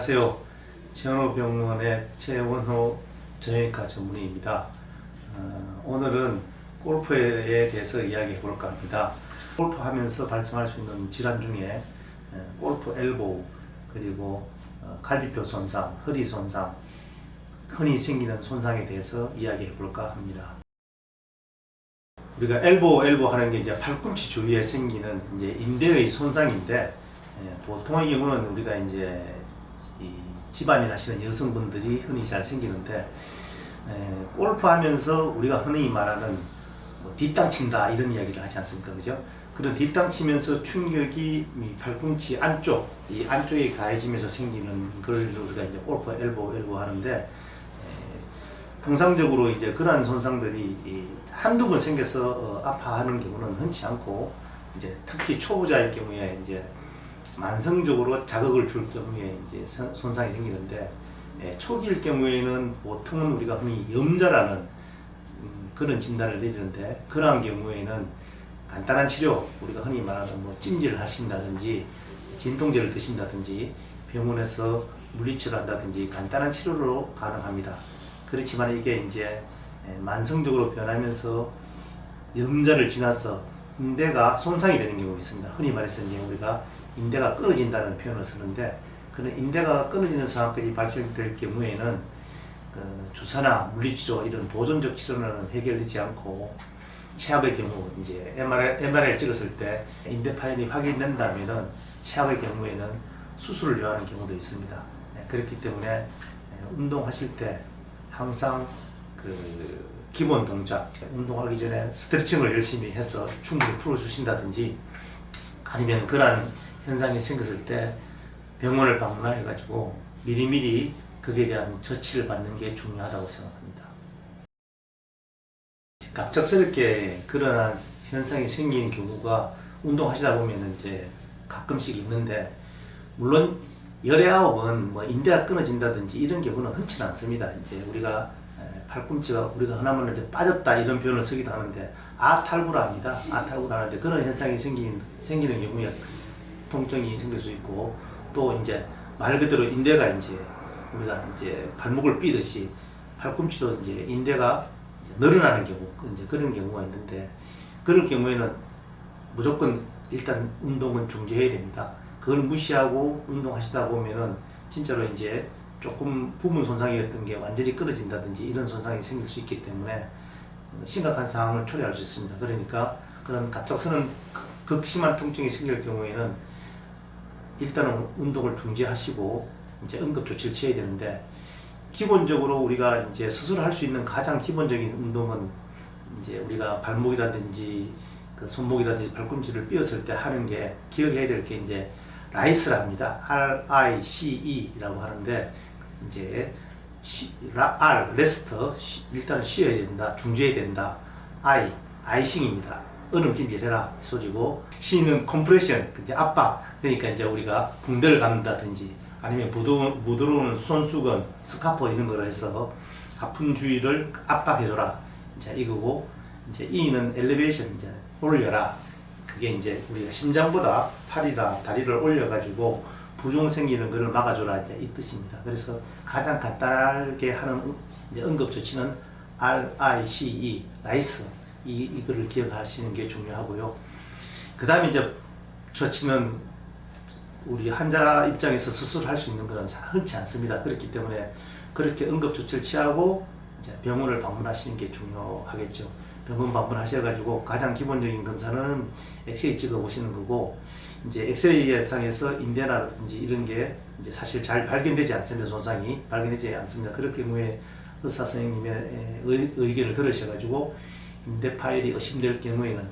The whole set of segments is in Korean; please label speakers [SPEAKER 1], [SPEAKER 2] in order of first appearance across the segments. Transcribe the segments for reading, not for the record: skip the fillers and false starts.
[SPEAKER 1] 안녕하세요. 천호병원의 최원호 정형외과 전문의입니다. 오늘은 골프에 대해서 이야기해 볼까 합니다. 골프하면서 발생할 수 있는 질환 중에 골프 엘보우, 그리고 갈비뼈 손상, 허리 손상, 흔히 생기는 손상에 대해서 이야기해 볼까 합니다. 우리가 엘보 하는 게 이제 팔꿈치 주위에 생기는 이제 인대의 손상인데, 보통의 경우는 우리가 이제 집안일 하시는 여성분들이 흔히 잘 생기는데, 골프 하면서 우리가 흔히 말하는 뒷땅 친다 이런 이야기를 하지 않습니까? 그죠? 그런 뒷땅 치면서 충격이 팔꿈치 안쪽, 이 안쪽에 가해지면서 생기는 걸 우리가 이제 골프 엘보 하는데, 통상적으로 이제 그러한 손상들이 한두 번 생겨서 아파하는 경우는 흔치 않고, 이제 특히 초보자의 경우에 이제 만성적으로 자극을 줄 경우에 이제 손상이 생기는데, 초기일 경우에는 보통은 우리가 흔히 염좌라는 그런 진단을 내리는데, 그러한 경우에는 간단한 치료, 우리가 흔히 말하는 뭐 찜질을 하신다든지 진통제를 드신다든지 병원에서 물리치료를 한다든지 간단한 치료로 가능합니다. 그렇지만 이게 이제 만성적으로 변하면서 염좌를 지나서 인대가 손상이 되는 경우가 있습니다. 흔히 말해서 이제 우리가 인대가 끊어진다는 표현을 쓰는데, 그런 인대가 끊어지는 상황까지 발생될 경우에는 주사나 물리치료 이런 보존적 치료는 해결되지 않고, 최악의 경우 이제 MRI를 찍었을 때 인대 파열이 확인된다면은 최악의 경우에는 수술을 요하는 경우도 있습니다. 그렇기 때문에 운동하실 때 항상 기본 동작, 운동하기 전에 스트레칭을 열심히 해서 충분히 풀어주신다든지, 아니면 그러한 현상이 생겼을 때 병원을 방문해 가지고 미리미리 거기에 대한 처치를 받는 게 중요하다고 생각합니다. 갑작스럽게 그러한 현상이 생기는 경우가 운동하시다 보면 이제 가끔씩 있는데, 물론 열의 아홉은 뭐 인대가 끊어진다든지 이런 경우는 흔치는 않습니다. 이제 우리가 팔꿈치가 우리가 흔하면 이제 빠졌다 이런 표현을 쓰기도 하는데, 아탈구라 합니다. 아탈구라 하는데, 그런 현상이 생기는 경우에 통증이 생길 수 있고, 또 이제 말 그대로 인대가 이제 우리가 이제 발목을 삐듯이 팔꿈치도 이제 인대가 늘어나는 경우, 이제 그런 경우가 있는데, 그럴 경우에는 무조건 일단 운동은 중지해야 됩니다. 그걸 무시하고 운동하시다 보면은 진짜로 이제 조금 부분 손상이었던 게 완전히 끊어진다든지 이런 손상이 생길 수 있기 때문에 심각한 상황을 초래할 수 있습니다. 그러니까 그런 갑작스런 극심한 통증이 생길 경우에는 일단은 운동을 중지하시고 이제 응급조치를 취해야 되는데, 기본적으로 우리가 이제 스스로 할 수 있는 가장 기본적인 운동은 이제 우리가 발목이라든지 손목이라든지 팔꿈치를 삐었을 때 하는 게, 기억해야 될 게 이제 라이스라 합니다. RICE라고 하는데, 이제 R 레스트, 일단 쉬어야 된다, 중지해야 된다. 아이싱입니다. 얼음찜질해라 이 소리고, C는 컴프레션, 이제 압박. 그러니까 이제 우리가 붕대를 감는다든지 아니면 부드러운 손수건, 스카프 이런 거로 해서 아픈 주위를 압박해줘라, 이제 이거고, 이제 E는 엘리베이션, 이제 올려라. 그게 이제 우리가 심장보다 팔이나 다리를 올려가지고 부종 생기는 것을 막아줘라, 이제 이 뜻입니다. 그래서 가장 간단하게 하는 이제 응급조치는 RICE, 라이스, 이거를 기억하시는 게 중요하고요. 그 다음에 이제 조치는 우리 환자 입장에서 스스로 할 수 있는 것은 흔치 않습니다. 그렇기 때문에 그렇게 응급조치를 취하고 이제 병원을 방문하시는 게 중요하겠죠. 병원 방문하셔가지고 가장 기본적인 검사는 엑스레이 찍어 보시는 거고, 이제 엑스레이 상에서 인대라든지 이런 게 이제 사실 잘 발견되지 않습니다. 손상이 발견되지 않습니다. 그럴 경우에 의사 선생님의 의견을 들으셔가지고 인대 파열이 의심될 경우에는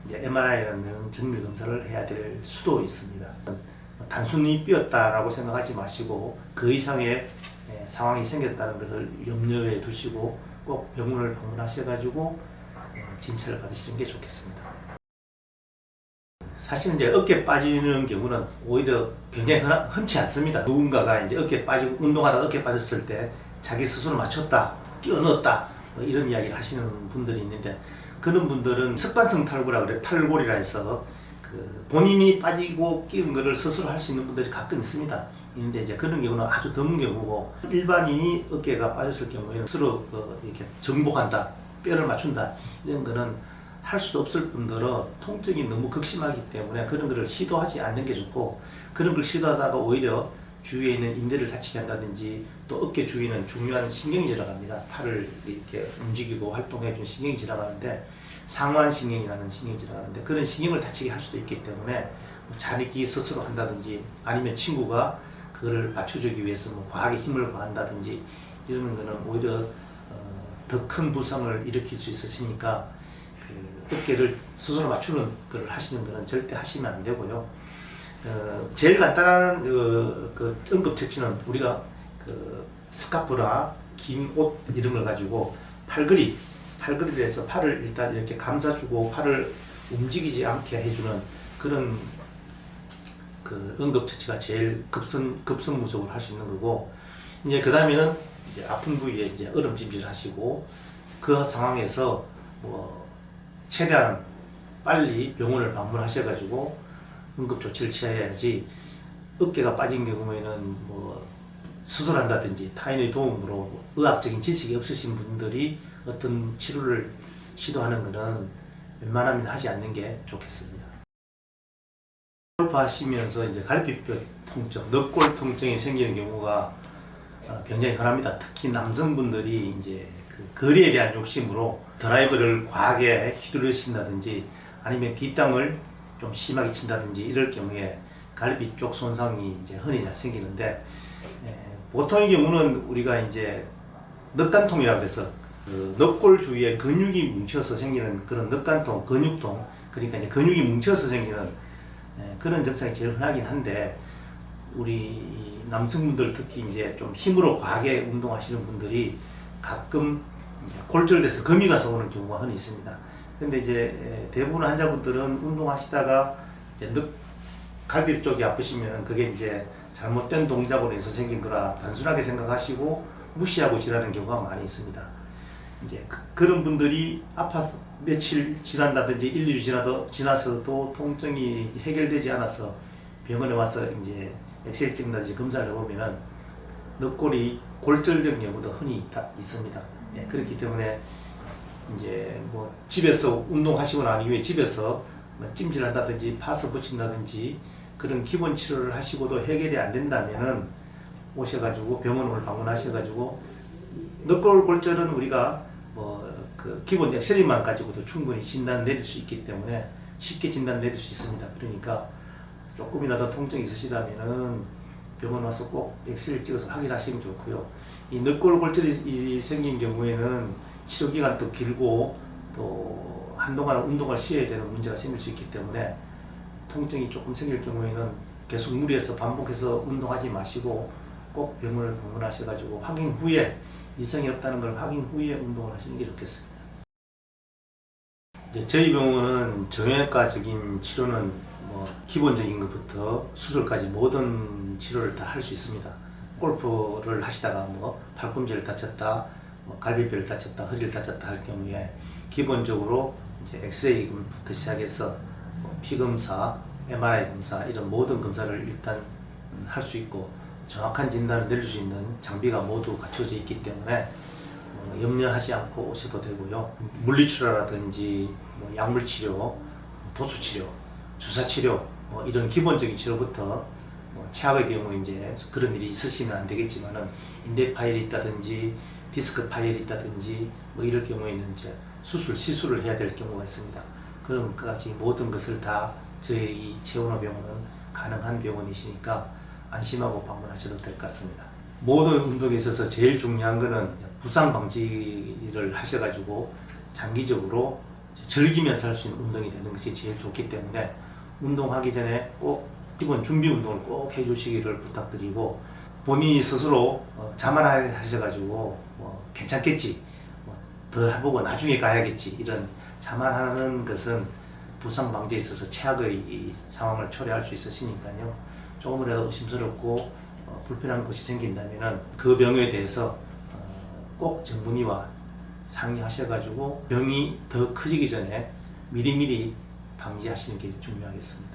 [SPEAKER 1] 이제 MRI라는 정밀 검사를 해야 될 수도 있습니다. 단순히 삐었다라고 생각하지 마시고, 그 이상의 상황이 생겼다는 것을 염려해 두시고 꼭 병원을 방문하셔가지고 진찰을 받으시는 게 좋겠습니다. 사실 이제 어깨 빠지는 경우는 오히려 굉장히 흔치 않습니다. 누군가가 이제 어깨 빠지고 운동하다 어깨 빠졌을 때 자기 스스로 맞췄다, 끼워 넣었다, 뭐 이런 이야기를 하시는 분들이 있는데, 그런 분들은 습관성 탈구라 그래, 탈골이라 해서 본인이 빠지고 끼운 거를 스스로 할 수 있는 분들이 가끔 있습니다. 있는데 이제 그런 경우는 아주 드문 경우고, 일반인이 어깨가 빠졌을 경우에는 스스로 이렇게 정복한다, 뼈를 맞춘다, 이런 거는 할 수도 없을 뿐더러 통증이 너무 극심하기 때문에 그런 거를 시도하지 않는 게 좋고, 그런 걸 시도하다가 오히려 주위에 있는 인대를 다치게 한다든지, 또 어깨 주위에는 중요한 신경이 지나갑니다. 팔을 이렇게 움직이고 활동해주는 신경이 지나가는데, 상완신경이라는 신경이 지나가는데, 그런 신경을 다치게 할 수도 있기 때문에 자力스스로 한다든지, 아니면 친구가 그거를 맞춰주기 위해서 뭐 과하게 힘을 가한다든지, 이러는 거는 오히려 더 큰 부상을 일으킬 수 있으니까 그 어깨를 스스로 맞추는 걸 하시는 거는 절대 하시면 안 되고요. 제일 간단한 그 응급처치는 우리가 그 스카프나 긴 옷 이런 걸 가지고 팔걸이를 해서 팔을 일단 이렇게 감싸주고 팔을 움직이지 않게 해주는 그런 그 응급처치가 제일 급선무적으로 할 수 있는 거고, 이제 그 다음에는 이제 아픈 부위에 이제 얼음찜질 하시고, 그 상황에서 뭐 최대한 빨리 병원을 방문하셔가지고 응급조치를 취해야지, 어깨가 빠진 경우에는 뭐 수술한다든지 타인의 도움으로 의학적인 지식이 없으신 분들이 어떤 치료를 시도하는 것은 웬만하면 하지 않는 게 좋겠습니다. 골프 하시면서 이제 갈비뼈 통증, 늑골 통증이 생기는 경우가 굉장히 흔합니다. 특히 남성분들이 이제 그 거리에 대한 욕심으로 드라이버를 과하게 휘두르신다든지, 아니면 뒷땅을 좀 심하게 친다든지, 이럴 경우에 갈비 쪽 손상이 이제 흔히 잘 생기는데, 보통의 경우는 우리가 이제 늑간통이라고 해서 그 늑골 주위에 근육이 뭉쳐서 생기는 그런 늑간통, 근육통, 그러니까 이제 근육이 뭉쳐서 생기는 그런 증상이 제일 흔하긴 한데, 우리 남성분들 특히 이제 좀 힘으로 과하게 운동하시는 분들이 가끔 골절돼서 금이 가서 오는 경우가 흔히 있습니다. 근데 이제 대부분 환자분들은 운동하시다가 이제 갈비 쪽이 아프시면 그게 이제 잘못된 동작으로 해서 생긴 거라 단순하게 생각하시고 무시하고 지나는 경우가 많이 있습니다. 이제 그런 분들이 아파서 며칠 지난다든지 1, 2주 지나서도 통증이 해결되지 않아서 병원에 와서 이제 엑스레이 찍는다든지 검사를 해보면은 늑골이 골절된 경우도 흔히 있습니다. 그렇기 때문에 이제 뭐 집에서 운동하시고 난 이후에 집에서 뭐 찜질한다든지 파서 붙인다든지 그런 기본 치료를 하시고도 해결이 안 된다면은 오셔가지고 병원을 방문하셔가지고, 늑골 골절은 우리가 뭐 그 기본 엑스레이만 가지고도 충분히 진단 내릴 수 있기 때문에 쉽게 진단 내릴 수 있습니다. 그러니까 조금이라도 통증이 있으시다면은 병원 와서 꼭 엑스레이 찍어서 확인하시면 좋고요. 이 늑골 골절이 생긴 경우에는 치료 기간도 길고, 또 한동안 운동을 쉬어야 되는 문제가 생길 수 있기 때문에, 통증이 조금 생길 경우에는 계속 무리해서 반복해서 운동하지 마시고 꼭 병원을 방문하셔가지고 확인 후에, 이상이 없다는 걸 확인 후에 운동을 하시는 게 좋겠습니다. 이제 저희 병원은 정형외과적인 치료는 뭐 기본적인 것부터 수술까지 모든 치료를 다 할 수 있습니다. 골프를 하시다가 뭐 팔꿈치를 다쳤다, 뭐 갈비뼈를 다쳤다, 허리를 다쳤다 할 경우에 기본적으로 이제 엑스레이부터 시작해서 뭐 피검사, MRI 검사, 이런 모든 검사를 일단 할 수 있고, 정확한 진단을 내릴 수 있는 장비가 모두 갖춰져 있기 때문에 염려하지 않고 오셔도 되고요. 물리치료라든지 뭐 약물치료, 도수치료, 주사치료, 뭐 이런 기본적인 치료부터, 뭐 최악의 경우 이제 그런 일이 있으시면 안 되겠지만은 인대 파열이 있다든지 디스크 파열이 있다든지 뭐 이럴 경우에는 이제 시술을 해야 될 경우가 있습니다. 그런 것까지 모든 것을 다 저희 이 최원호 병원은 가능한 병원이시니까 안심하고 방문하셔도 될 것 같습니다. 모든 운동에 있어서 제일 중요한 거는 부상 방지를 하셔가지고 장기적으로 즐기면서 할 수 있는 운동이 되는 것이 제일 좋기 때문에, 운동하기 전에 꼭 기본 준비 운동을 꼭 해주시기를 부탁드리고, 본인이 스스로 자만하셔가지고 뭐 괜찮겠지, 뭐 더 해보고 나중에 가야겠지, 이런 자만하는 것은 부상 방지에 있어서 최악의 이 상황을 초래할 수 있으시니까요. 조금이라도 의심스럽고 불편한 것이 생긴다면 그 병에 대해서 꼭 전문의와 상의하셔가지고 병이 더 커지기 전에 미리미리 방지하시는 게 중요하겠습니다.